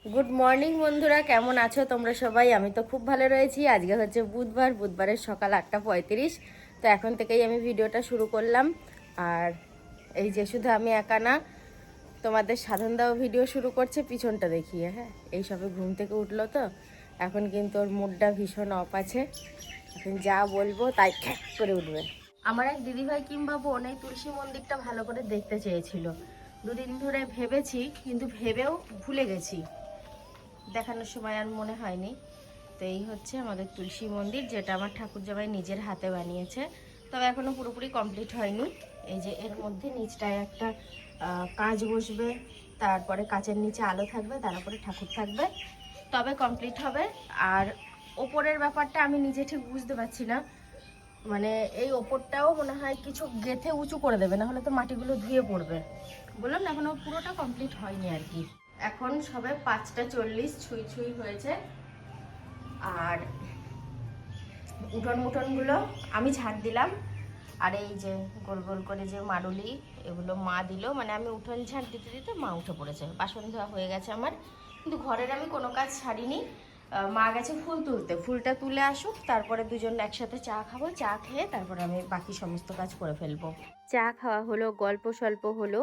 Good morning বন্ধুরা, কেমন আছো তোমরা সবাই? আমি তো খুব ভালো রয়েছি। আজকে হচ্ছে বুধবারের সকাল 8:35। তো এখন থেকেই আমি ভিডিওটা শুরু করলাম। আর এই যে শুধু আমি একা না, তোমাদের সাধন দাও ভিডিও শুরু করছে পিছনটা দেখিয়ে। হ্যাঁ, এই সবে ঘুম থেকে উঠলো তো এখন কিন্তু ওর মুডটা ভীষণ অফ আছে। এখন যা বলবো তাই খ্যাক করে উঠবে। আমার এক দিদিভাই কিংবা বোন এই তুলসী মন্দিরটা ভালো করে দেখতে চেয়েছিল। দুদিন ধরে ভেবেছি, কিন্তু ভেবেও ভুলে গেছি, দেখানোর সময় আর মনে হয়নি। তো এই হচ্ছে আমাদের তুলসী মন্দির, যেটা আমার ঠাকুরজামাই নিজের হাতে বানিয়েছে। তবে এখনো পুরোপুরি কমপ্লিট হয়নি। এই যে এর মধ্যে নিচটায় একটা কাঁচ বসবে, তারপরে কাঁচের নিচে আলো থাকবে, তার উপরে ঠাকুর থাকবে, তবে কমপ্লিট হবে। আর ওপরের ব্যাপারটা আমি নিজে ঠিক বুঝতে পারছি না। মানে এই ওপরটাও মনে হয় কিছু গেথে উঁচু করে দেবে, না হলে তো মাটিগুলো ধুয়ে পড়বে। বললাম না, এখনো পুরোটা কমপ্লিট হয়নি আর কি। এখন সবে 5:40 ছুঁই ছুঁই হয়েছে। আর উঠোনগুলো আমি ঝাড় দিলাম। আর এই যে গোল গোল করে যে মারুলি, এগুলো মা দিল। মানে আমি উঠোন ঝাড় দিতে দিতে মা উঠে পড়েছে। বাসন ধোয়া হয়ে গেছে আমার, কিন্তু ঘরের আমি কোনো কাজ ছাড়িনি। মা গেছে ফুল তুলতে, ফুলটা তুলে আসুক, তারপরে দুজন একসাথে চা খাবো। চা খেয়ে তারপরে আমি বাকি সমস্ত কাজ করে ফেলবো। চা খাওয়া হলো, গল্প স্বল্প হলো।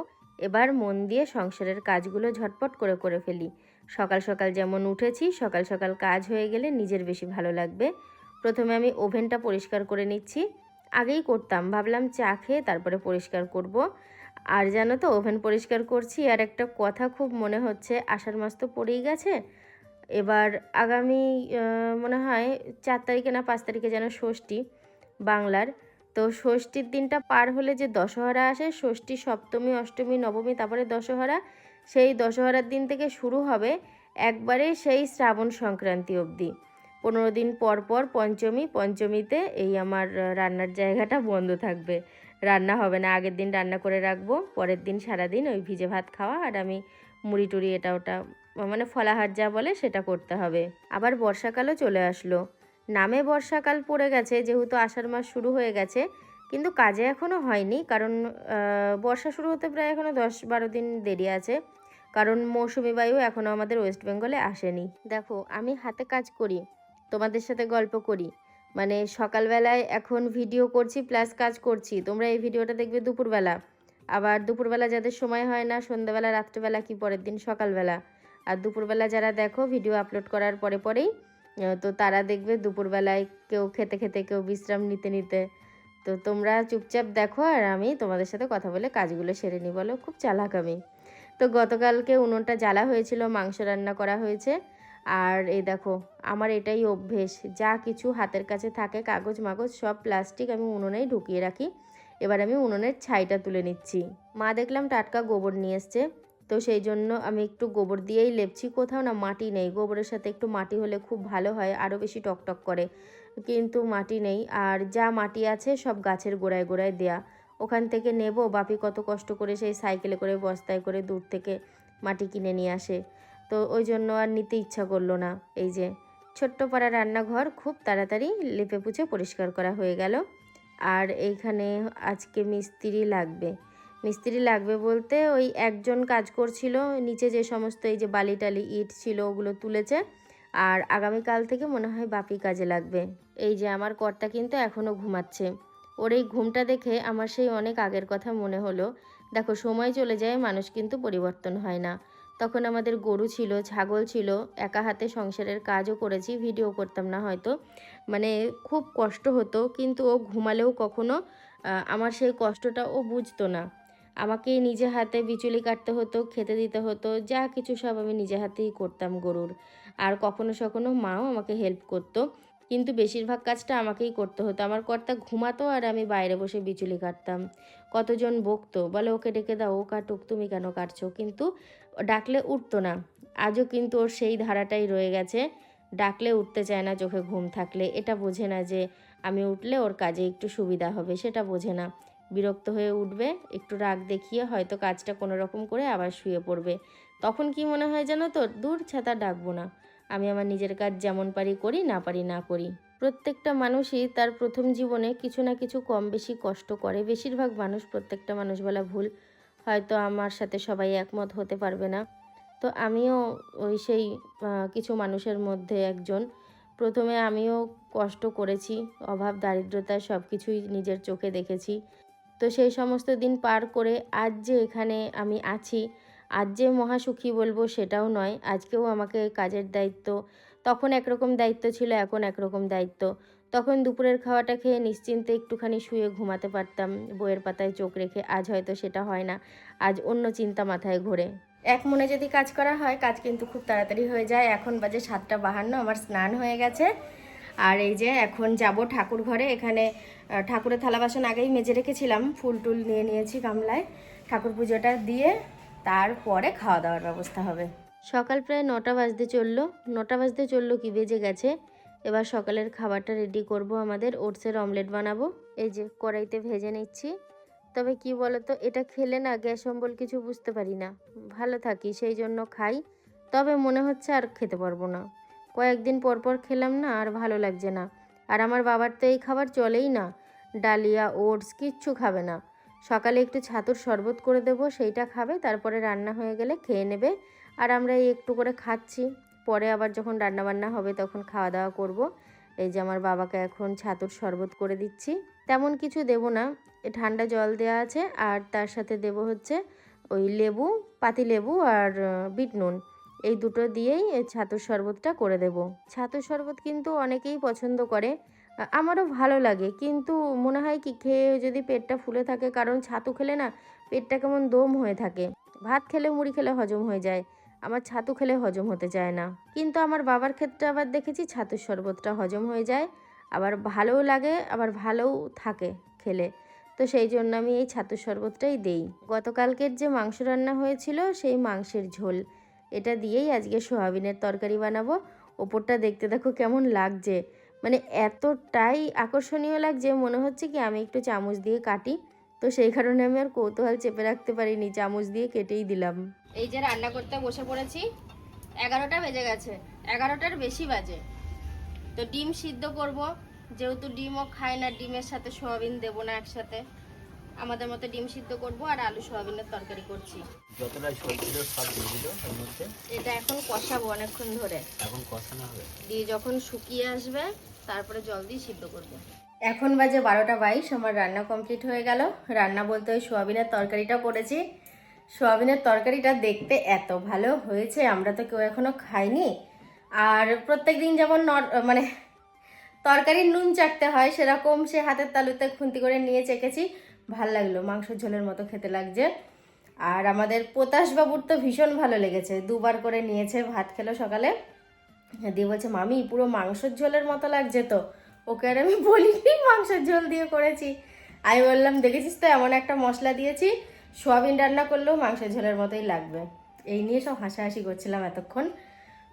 এবার মন দিয়ে সংসারের কাজগুলো ঝটপট করে করে ফেলি। সকাল সকাল যেমন উঠেছি, সকাল সকাল কাজ হয়ে গেলে নিজের বেশি ভালো লাগবে। প্রথমে আমি ওভেনটা পরিষ্কার করে নিচ্ছি। আগেই করতাম, ভাবলাম চা খেয়ে তারপরে পরিষ্কার করব। আর জানো তো, ওভেন পরিষ্কার করছি আর একটা কথা খুব মনে হচ্ছে, আষাঢ় মাস তো পড়েই গেছে। এবার আগামী মনে হয় 4 তারিখে না 5 তারিখে যেন ষষ্ঠী বাংলার। তো ষষ্ঠীর দিনটা পার হলে যে দশহরা আসে, ষষ্ঠী, সপ্তমী, অষ্টমী, নবমী, তারপরে দশহরা। সেই দশহরার দিন থেকে শুরু হবে একবারে সেই শ্রাবণ সংক্রান্তি অবধি 15 দিন পর পর পঞ্চমী। পঞ্চমীতে এই আমার রান্নার জায়গাটা বন্ধ থাকবে, রান্না হবে না। আগের দিন রান্না করে রাখবো, পরের দিন সারাদিন ওই ভিজে ভাত খাওয়া, আর আমি মুড়ি টুড়ি এটা ওটা মানে ফলাহার যা বলে সেটা করতে হবে। আবার বর্ষাকালও চলে আসলো। নামে বর্ষাকাল পড়ে গেছে, যেহেতু আষাঢ় মাস শুরু হয়ে গেছে, কিন্তু কাজে এখনও হয়নি। কারণ বর্ষা শুরু হতে প্রায় এখনও 10-12 দিন দেরি আছে। কারণ মৌসুমি বায়ু এখনও আমাদের ওয়েস্ট বেঙ্গলে আসেনি। দেখো, আমি হাতে কাজ করি, তোমাদের সাথে গল্প করি। মানে সকালবেলায় এখন ভিডিও করছি প্লাস কাজ করছি। তোমরা এই ভিডিওটা দেখবে দুপুরবেলা, আবার দুপুরবেলা যাদের সময় হয় না, সন্ধ্যাবেলা, রাত্রেবেলা, কি পরের দিন সকালবেলা। আর দুপুরবেলা যারা দেখো ভিডিও আপলোড করার পরে পরেই, তো তারা দেখবে দুপুরবেলায় কেউ খেতে খেতে, কেউ বিশ্রাম নিতে নিতে। তো তোমরা চুপচাপ দেখো, আর আমি তোমাদের সাথে কথা বলে কাজগুলো সেরে নিই। বলো, খুব চালাক আমি। তো গতকালকে উনুনটা জ্বালা হয়েছিল, মাংস রান্না করা হয়েছে। আর এই দেখো, আমার এটাই অভ্যেস, যা কিছু হাতের কাছে থাকে, কাগজ মাগজ সব প্লাস্টিক, আমি উনুনেই ঢুকিয়ে রাখি। এবার আমি উনুনের ছাইটা তুলে নিচ্ছি। মা দেখলাম টাটকা গোবর নিয়ে এসছে, তো সেই জন্য আমি একটু গোবর দিয়েই লেপছি। কোথাও না মাটি নেই, গোবরের সাথে একটু মাটি হলে খুব ভালো হয়, আরও বেশি টকটক করে, কিন্তু মাটি নেই। আর যা মাটি আছে সব গাছের গোড়ায় গোড়ায় দেয়া, ওখান থেকে নেব। বাপি কত কষ্ট করে সেই সাইকেলে করে বস্তায় করে দূর থেকে মাটি কিনে নিয়ে আসে, তো ওই জন্য আর নিতে ইচ্ছা করলো না। এই যে ছোট্ট পাড়া রান্নাঘর খুব তাড়াতাড়ি লেপে পুছে পরিষ্কার করা হয়ে গেল। আর এইখানে আজকে মিস্ত্রি লাগবে বলতে ওই একজন কাজ করছিল, নিচে যে সমস্ত এই যে বালি টালি ইট ছিল ওগুলো তুলেছে। আর আগামীকাল থেকে মনে হয় বাপি কাজে লাগবে। এই যে আমার কর্তা কিন্তু এখনও ঘুমাচ্ছে। ওর এই ঘুমটা দেখে আমার সেই অনেক আগের কথা মনে হলো। দেখো, সময় চলে যায়, মানুষ কিন্তু পরিবর্তন হয় না। তখন আমাদের গরু ছিল, ছাগল ছিল, একা হাতে সংসারের কাজও করেছি, ভিডিও করতাম না হয়তো, মানে খুব কষ্ট হতো। কিন্তু ও ঘুমালেও কখনো আমার সেই কষ্টটা ও বুঝতো না। আমাকেই নিজে হাতে বিচুলি কাটতে হতো, খেতে দিতে হতো, যা কিছু সব আমি নিজে হাতেই করতাম গরুর। আর কখনো সখনো মাও আমাকে হেল্প করতো, কিন্তু বেশিরভাগ কাজটা আমাকেই করতে হতো। আমার কর্তা ঘুমাতো আর আমি বাইরে বসে বিচুলি কাটতাম। কতজন বকতো, বলে ওকে ডেকে দাও, ও কাটুক, তুমি কেন কাটছো? কিন্তু ডাকলে উঠতো না। আজও কিন্তু ওর সেই ধারাটাই রয়ে গেছে, ডাকলে উঠতে চায় না চোখে ঘুম থাকলে। এটা বোঝে না যে আমি উঠলে ওর কাজে একটু সুবিধা হবে, সেটা বোঝে না। বিরক্ত হয়ে উঠবে, একটু রাগ দেখিয়ে হয়তো কাজটা কোনো রকম করে আবার শুয়ে পড়বে। তখন কি মনে হয় জানো তো, দূর ছাতা, ডাকবো না, আমি আমার নিজের কাজ যেমন পারি করি, না পারি না করি। প্রত্যেকটা মানুষই তার প্রথম জীবনে কিছু না কিছু কম বেশি কষ্ট করে, বেশিরভাগ মানুষ, প্রত্যেকটা মানুষ বলা ভুল, হয়তো আমার সাথে সবাই একমত হতে পারবে না। তো আমিও ওই সেই কিছু মানুষের মধ্যে একজন। প্রথমে আমিও কষ্ট করেছি, অভাব দারিদ্রতা সব কিছুই নিজের চোখে দেখেছি। তো সেই সমস্ত দিন পার করে আজ যে এখানে আমি আছি, আজ যে মহাসুখী বলবো সেটাও নয়। আজকেও আমাকে কাজের দায়িত্ব, তখন একরকম দায়িত্ব ছিল, এখন একরকম দায়িত্ব। তখন দুপুরের খাওয়াটা খেয়ে নিশ্চিন্তে একটুখানি শুয়ে ঘুমাতে পারতাম বইয়ের পাতায় চোখ রেখে, আজ হয়তো সেটা হয় না। আজ অন্য চিন্তা মাথায় ঘোরে। এক মনে যদি কাজ করা হয়, কাজ কিন্তু খুব তাড়াতাড়ি হয়ে যায়। এখন বাজে 7:52, আমার স্নান হয়ে গেছে। আর এই যে এখন যাব ঠাকুর ঘরে। এখানে ঠাকুরের থালা বাসন আগেই মেজে রেখেছিলাম, ফুল টুল নিয়ে নিয়েছি গামলায়। ঠাকুর পুজোটা দিয়ে তারপরে খাওয়া দাওয়ার ব্যবস্থা হবে। সকাল প্রায় 9টা বাজতে চললো। 9টা বাজতে চললো কি, বেজে গেছে। এবার সকালের খাবারটা রেডি করব। আমাদের ওটসের অমলেট বানাবো। এই যে কড়াইতে ভেজে নিচ্ছি। তবে কি বলতো, এটা খেলে না গ্যাস অম্বল কিছু বুঝতে পারি না, ভালো থাকি সেই জন্য খাই। তবে মনে হচ্ছে আর খেতে পারবো না। কয়েকদিন পর পর খেলাম না, আর ভালো লাগছে না। আর আমার বাবার তো এই খাবার চলেই না, ডালিয়া ওটস কিচ্ছু খাবে না। সকালে একটু ছাতুর শরবত করে দেবো, সেইটা খাবে, তারপরে রান্না হয়ে গেলে খেয়ে নেবে। আর আমরা এই একটু করে খাচ্ছি, পরে আবার যখন রান্নাবান্না হবে তখন খাওয়া দাওয়া করব। এই যে আমার বাবাকে এখন ছাতুর শরবত করে দিচ্ছি। তেমন কিছু দেব না, ঠান্ডা জল দেওয়া আছে, আর তার সাথে দেব হচ্ছে ওই লেবু, পাতি লেবু আর বিট নুন, এই দুটো দিয়েই এই ছাতুর শরবতটা করে দেব। ছাতুর শরবত কিন্তু অনেকেই পছন্দ করে, আমারও ভালো লাগে, কিন্তু মনে হয় কি খেয়ে যদি পেটটা ফুলে থাকে, কারণ ছাতু খেলে না পেটটা কেমন দম হয়ে থাকে। ভাত খেলে মুড়ি খেলে হজম হয়ে যায়, আমার ছাতু খেলে হজম হতে চায় না। কিন্তু আমার বাবার ক্ষেত্রে আবার দেখেছি ছাতুর শরবতটা হজম হয়ে যায়, আবার ভালোও লাগে, আবার ভালোও থাকে খেলে। তো সেই জন্য আমি এই ছাতুর শরবতটাই দেই। গতকালকের যে মাংস রান্না হয়েছিল সেই মাংসের ঝোল, এটা দিয়েই আজকে সোয়াবিনের তরকারি বানাবো। ওপরটা দেখতে দেখো কেমন লাগছে, মানে এতটাই আকর্ষণীয় লাগছে, মনে হচ্ছে কি আমি একটু চামচ দিয়ে কাটি। তো সেই কারণে আমি আর কৌতূহল চেপে রাখতে পারিনি, চামচ দিয়ে কেটেই দিলাম। এই যে রান্না করতে বসে পড়েছি, 11টা বেজে গেছে, 11টার বেশি বাজে। তো ডিম সিদ্ধ করব, যেহেতু ডিমও খায় না, ডিমের সাথে সোয়াবিন দেবো না একসাথে, আমাদের মতো ডিম সিদ্ধ করব আর আলু সোয়াবিনের তরকারি করছি। যতটা ঝোল ছিল সব দিয়ে দিল এর মধ্যে। এটা এখন কষাবো অনেকক্ষণ ধরে, এখন কষানো হবে, দিয়ে যখন শুকিয়ে আসবে তারপরে জল দিয়ে সিদ্ধ করব। এখন বাজে 12:22, আমার রান্না কমপ্লিট হয়ে গেল। রান্না বলতে ওই সোয়াবিনের তরকারিটা করেছি। সোয়াবিনের তরকারিটা দেখতে এত ভালো হয়েছে, আমরা তো কেউ এখনো খাইনি। আর প্রত্যেকদিন যেমন মানে তরকারির নুন চাটতে হয়, সেরকম সে হাতের তালুতে খুন্তি করে নিয়ে চেকেছি। ভাল লাগলো, মাংসের ঝোলের মতো খেতে লাগছে। আর আমাদের পোতাশবাবুর তো ভীষণ ভালো লেগেছে, 2বার করে নিয়েছে, ভাত খেলো সকালে। দিয়ে বলছে মামি পুরো মাংসের ঝোলের মতো লাগছে। তো ওকে আর আমি বলিনি মাংসের ঝোল দিয়ে করেছি। আমি বললাম দেখেছিস তো এমন একটা মশলা দিয়েছি, সোয়াবিন রান্না করলেও মাংসের ঝোলের মতোই লাগবে। এই নিয়ে সব হাসাহাসি করছিলাম এতক্ষণ।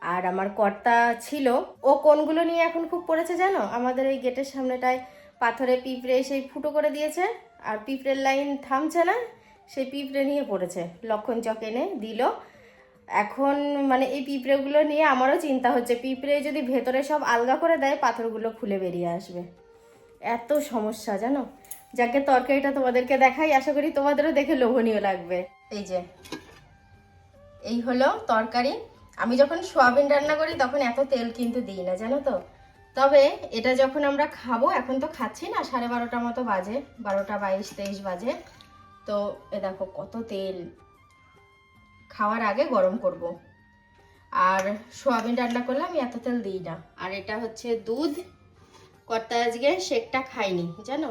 আর আমার কর্তা ছিল, ও কোনগুলো নিয়ে এখন খুব পড়েছে জানো, আমাদের ওই গেটের সামনেটায় পাথরে পিঁপড়ে সেই ফুটো করে দিয়েছে, আর পিঁপড়ের লাইন থামছে না, সেই পিঁপড়ে নিয়ে পড়েছে, লক্ষণ চক এনে দিল। এখন মানে এই পিঁপড়েগুলো নিয়ে আমারও চিন্তা হচ্ছে, পিঁপড়ে যদি ভেতরে সব আলগা করে দেয় পাথরগুলো খুলে বেরিয়ে আসবে, এত সমস্যা জানো। যাকে তরকারিটা তোমাদেরকে দেখাই, আশা করি তোমাদেরও দেখে লোভনীয় লাগবে। এই যে এই হলো তরকারি। আমি যখন সোয়াবিন রান্না করি তখন এত তেল কিন্তু দিই না জানো তো। তবে এটা যখন আমরা খাবো, এখন তো খাচ্ছি না, 12:30 মতো বাজে, 12:22-23 বাজে। তো এ দেখো কত তেল, খাওয়ার আগে গরম করব। আর সোয়াবিন রান্না করলে আমি এত তেল দিই না। আর এটা হচ্ছে দুধ, কর্তা আজকে শেকটা খাইনি জানো,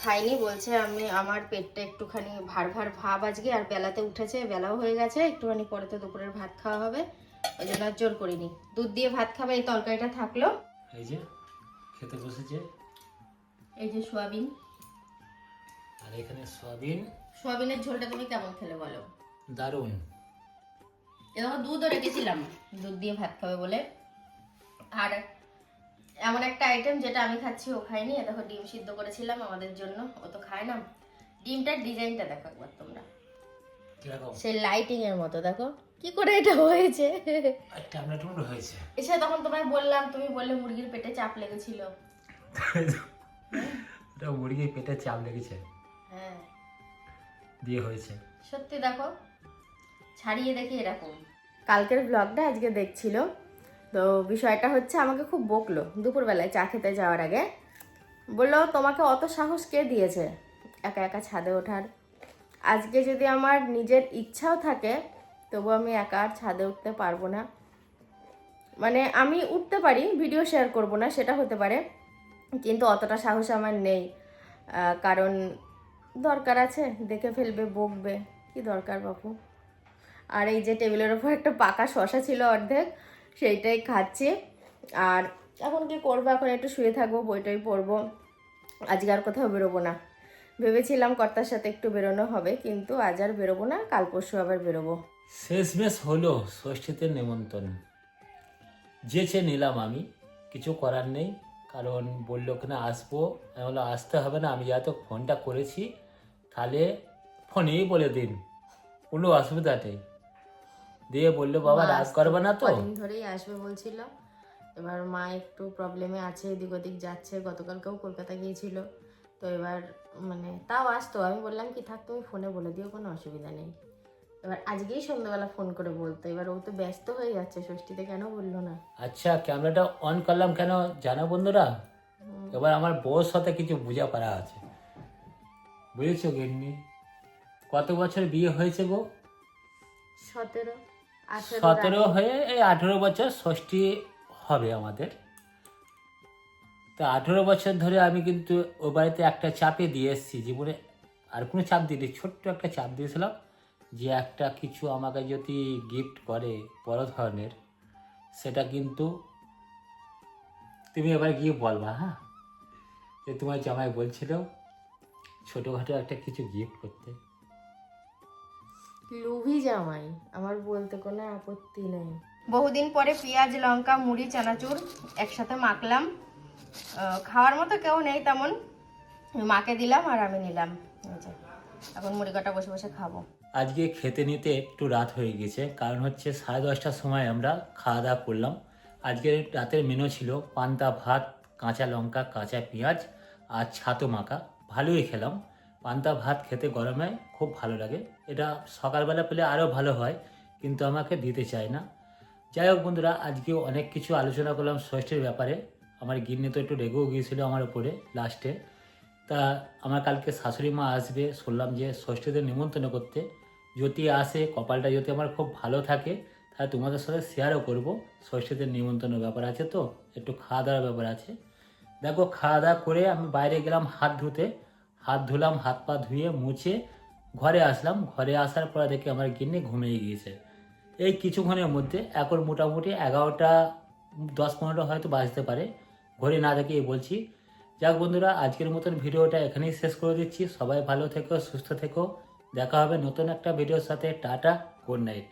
খাইনি বলছে আমি আমার পেটটা একটুখানি ভার ভার ভাব আজকে, আর বেলাতে উঠেছে, বেলাও হয়ে গেছে, একটুখানি পরে তো দুপুরের ভাত খাওয়া হবে, ওই জন্য আর জোর করিনি। দুধ দিয়ে ভাত খাবে, এই তরকারিটা থাকলো। এই যে খেতে বসেছে, এই যে সোয়াবিন, আর এখানে সোয়াবিন। সোয়াবিনের ঝোলটা তুমি কেমন খেলে বলো? দারুণ। এরকম দুধও রেখেছিলাম দুধ দিয়ে ভাত খাবে বলে। আর এমন একটা আইটেম যেটা আমি খাচ্ছি ও খায়নি, দেখো ডিম সিদ্ধ করেছিলাম আমাদের জন্য, ও তো খায় না। ডিমটার ডিজাইনটা দেখো একবার তোমরা, সেই লাইটিং এর মতো, দেখো কি করে এটা হয়েছে। হয়েছে এসে তখন তোমায় বললাম, তুমি বললে মুরগির পেটে চাপ লেগেছিল। ওটা মুরগির পেটে চাপ লেগেছে, হ্যাঁ দিয়ে হয়েছে। সত্যি দেখো ছাড়িয়ে দেখি এরকম। কালকের ব্লগটা আজকে দেখছিল, তো বিষয়টা হচ্ছে আমাকে খুব বকলো দুপুরবেলায় চা খেতে যাওয়ার আগে। বললো তোমাকে অত সাহস কে দিয়েছে একা একা ছাদে ওঠার? আজকে যদি আমার নিজের ইচ্ছাও থাকে তবু আমি একা আর ছাদে উঠতে পারবো না। মানে আমি উঠতে পারি, ভিডিও শেয়ার করব না সেটা হতে পারে, কিন্তু অতটা সাহস আমার নেই। কারণ দরকার আছে, দেখে ফেলবে, বকবে, কি দরকার বাপু। আর এই যে টেবিলের ওপর একটা পাকা শশা ছিল অর্ধেক, সেইটাই খাচ্ছি। আর এখন কি করবো, এখন একটু শুয়ে থাকবো, বইটাই পড়বো। আজকে আর কোথাও বেরোবো না। ভেবেছিলাম কর্তার সাথে একটু বেরোনো হবে, কিন্তু আজ আর বেরোবো না, কাল পরশু আবার বেরোবো। শেষমেশ হলো ষষ্ঠীতে নেমন্তন্ন, যেচে নিলাম আমি, কিছু করার নেই। কারণ বললো কিনা আসবো, আমি বললো আসতে হবে না, আমি যেহেতু ফোনটা করেছি তাহলে ফোনেই বলে দিন, কোনো অসুবিধা নেই। দিয়ে বললো বাবা রাগ করবে না তো? কদিন ধরেই আসবে বলছিল, এবার মা একটু প্রবলেমে আছে, এদিক ওদিক যাচ্ছে, গতকালকেও কলকাতা গিয়েছিল। তো এবার মানে তাও আসতো, আমি বললাম কি থাক তুমি ফোনে বলে দিও, কোনো অসুবিধা নেই। এবার আজকেই সন্ধ্যাবেলা ফোন করে বলতো, এবার ও তো ব্যস্ত হয়ে যাচ্ছে, ষষ্ঠীতে কেন বললো না। আচ্ছা, ক্যামেরাটা অন করলাম কেন জানো বন্ধুরা? এবার আমার বউর সাথে কিছু বোঝাপড়া আছে, বুঝেছো গিন্নি? কত বছর বিয়ে হয়েছে গো? 17, 18 17 হয়ে এই 18 বছর ষষ্ঠী হবে আমাদের। তা 18 বছর ধরে আমি কিন্তু ও বাড়িতে একটা চাপে দিয়ে এসেছি জীবনে, আর কোনো চাপ দিইনি, ছোট্ট একটা চাপ দিয়েছিলাম যে একটা কিছু আমাকে যদি গিফট করে বড় ধরনের, সেটা কিন্তু তুমি এবার গিয়ে বলবা, হ্যাঁ, যে তোমার জামাই বলছিল ছোটোখাটো একটা কিছু গিফট করতে। লুভি জামাই, আমার বলতে কোনো আপত্তি নেই। বহুদিন পরে পেঁয়াজ লঙ্কা মুড়ি চানাচুর একসাথে মাখলাম। খাওয়ার মতো কেউ নেই তেমন, মাকে দিলাম আর আমি নিলাম। এই যে, এখন মুড়ি কটা বসে বসে খাবো। আজকে খেতে নিতে একটু রাত হয়ে গেছে, কারণ হচ্ছে 10:30টার সময় আমরা খাওয়া দাওয়া করলাম। আজকের রাতের মেনু ছিল পান্তা ভাত, কাঁচা লঙ্কা, কাঁচা পেঁয়াজ আর ছাতু মাখা। ভালোই খেলাম। পান্তা ভাত খেতে গরমে খুব ভালো লাগে, এটা সকালবেলা পেলে আরও ভালো হয়, কিন্তু আমাকে দিতে চায় না। যাই হোক বন্ধুরা, আজকেও অনেক কিছু আলোচনা করলাম ষষ্ঠীর ব্যাপারে। আমার গিন্নি তো একটু রেগেও গিয়েছিল আমার উপরে লাস্টে। তা আমার কালকে শাশুড়ি মা আসবে শুনলাম, যে ষষ্ঠীতে নিমন্ত্রণ করতে। যদি আসে, কপালটা যদি আমার খুব ভালো থাকে, তাহলে তোমাদের সাথে শেয়ারও করব। ষষ্ঠীতে নিমন্ত্রণের ব্যাপার আছে, তো একটু খাওয়া দাওয়ার ব্যাপার আছে। দেখো, খাওয়া দাওয়া করে আমি বাইরে গেলাম হাত ধুতে, হাত ধুলাম, হাত পা ধুয়ে মুছে ঘরে আসলাম। ঘরে আসার পরে দেখি আমার গিন্নি ঘুমিয়ে গিয়েছে। এই কিছুক্ষণের মধ্যে, এখন মোটামুটি 11টা 10-15 হয়তো বাজতে পারে, ঘড়ি না দেখেই বলছি। যাক বন্ধুরা, আজকের মতন ভিডিওটা এখানেই শেষ করে দিচ্ছি। সবাই ভালো থেকো, সুস্থ থেকো। দেখা হবে নতুন একটা ভিডিওর সাথে। Tata, good night.